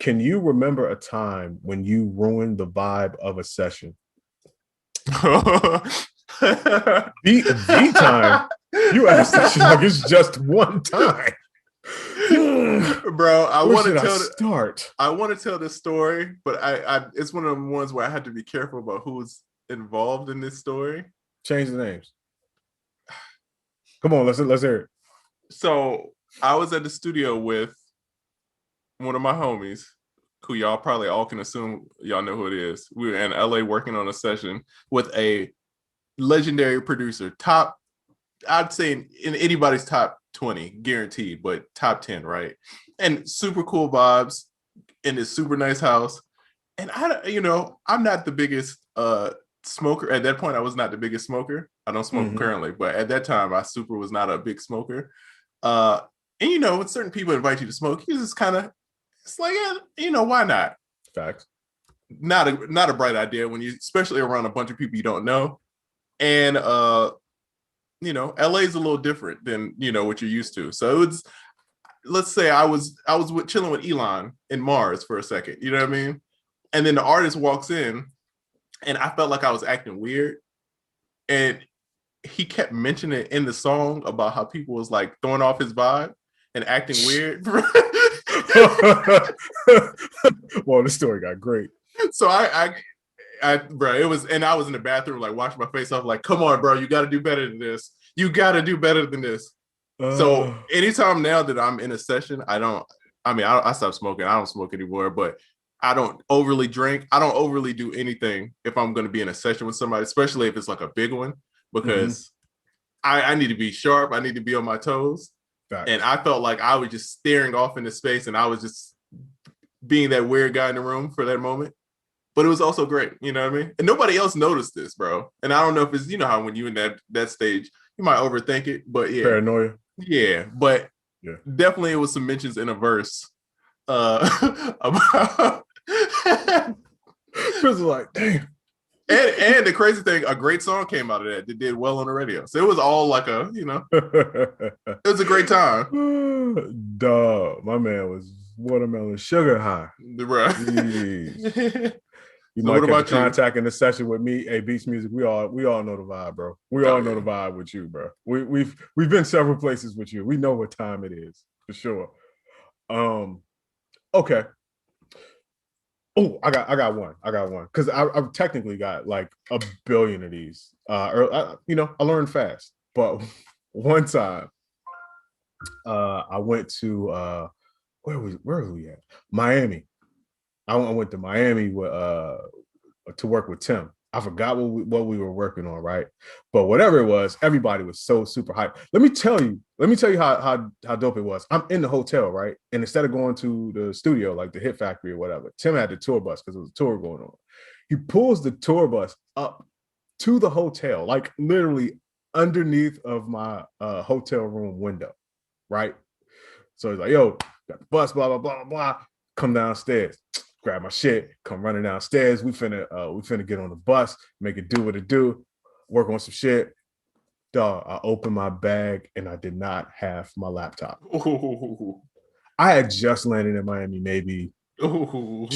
Can you remember a time when you ruined the vibe of a session? The time you had a session like it's just one time. Bro, I want to start. I want to tell this story, but I it's one of the ones where I had to be careful about who's involved in this story. Change the names. Come on, let's hear it. So I was at the studio with one of my homies, who y'all probably all can assume y'all know who it is. We were in LA working on a session with a legendary producer, top, I'd say in anybody's top 20, guaranteed, but top 10, right? And super cool vibes in this super nice house. And I'm not the biggest smoker. At that point, I was not the biggest smoker. I don't smoke currently, but at that time, I super was not a big smoker. And when certain people invite you to smoke, you just kind of, it's like, why not? Facts. Not a bright idea when you, especially around a bunch of people you don't know. And LA is a little different than what you're used to. So it's, let's say I was chilling with Elon in Mars for a second, you know what I mean? And then the artist walks in, and I felt like I was acting weird. And he kept mentioning in the song about how people was like throwing off his vibe and acting weird. Well, this story got great. So bro, it was, and I was in the bathroom, like washing my face off, like, come on, bro, you got to do better than this. You got to do better than this. So anytime now that I'm in a session, I stopped smoking. I don't smoke anymore, but I don't overly drink. I don't overly do anything if I'm going to be in a session with somebody, especially if it's like a big one, because I need to be sharp. I need to be on my toes. Facts. And I felt like I was just staring off into space, and I was just being that weird guy in the room for that moment. But it was also great, you know what I mean? And nobody else noticed this, bro. And I don't know if it's, how when you're in that stage, you might overthink it, but yeah. Paranoia. Yeah, but definitely it was some mentions in a verse about Chris was like, damn. And the crazy thing, a great song came out of that did well on the radio. So it was all like it was a great time. Dog, my man was watermelon sugar high. Right. You might get contact in the session with me. Hey, Beats Music, we all know the vibe, bro. We all know the vibe with you, bro. We've been several places with you. We know what time it is for sure. Okay. Oh, I got one because I've technically got like a billion of these. I learned fast, but one time, I went to where was we at? Miami. I went to Miami to work with Tim. I forgot what we were working on, right? But whatever it was, everybody was so super hyped. Let me tell you how dope it was. I'm in the hotel, right? And instead of going to the studio, like the Hit Factory or whatever, Tim had the tour bus because there was a tour going on. He pulls the tour bus up to the hotel, like literally underneath of my hotel room window, right? So he's like, yo, got the bus, blah, blah, blah, blah. Come downstairs. Grab my shit, come running downstairs. We finna get on the bus, make it do what it do, work on some shit. Dog, I opened my bag and I did not have my laptop. Ooh. I had just landed in Miami, maybe a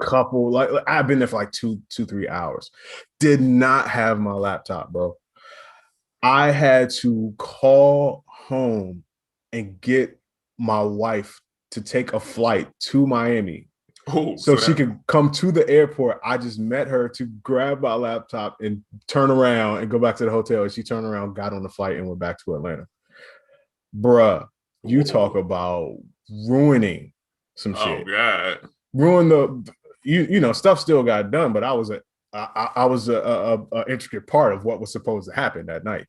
couple, like I've been there for like 3 hours. Did not have my laptop, bro. I had to call home and get my wife to take a flight to Miami. So she could come to the airport. I just met her to grab my laptop and turn around and go back to the hotel. And she turned around, got on the flight, and went back to Atlanta. Bruh, you talk about ruining some shit. Oh God, ruin stuff still got done, but I was a intricate part of what was supposed to happen that night.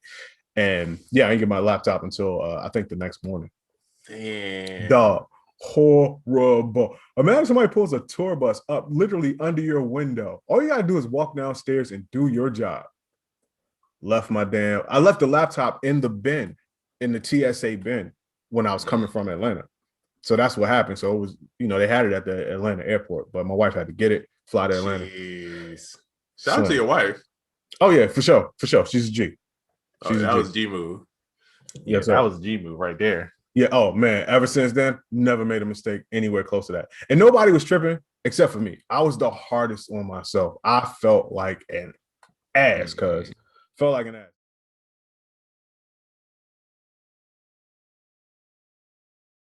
And yeah, I didn't get my laptop until I think the next morning. Damn. Dog. Horrible. Imagine somebody pulls a tour bus up literally under your window. All you gotta do is walk downstairs and do your job. I left the laptop in the bin, in the TSA bin when I was coming from Atlanta. So that's what happened. So it was, they had it at the Atlanta airport, but my wife had to get it, fly to Atlanta. Jeez. Shout out to your wife. Oh yeah, for sure. She's a G. That was G move. Yeah, that was a G move right there. Yeah. Oh man. Ever since then, never made a mistake anywhere close to that. And nobody was tripping except for me. I was the hardest on myself. I felt like an ass, cuz felt like an ass.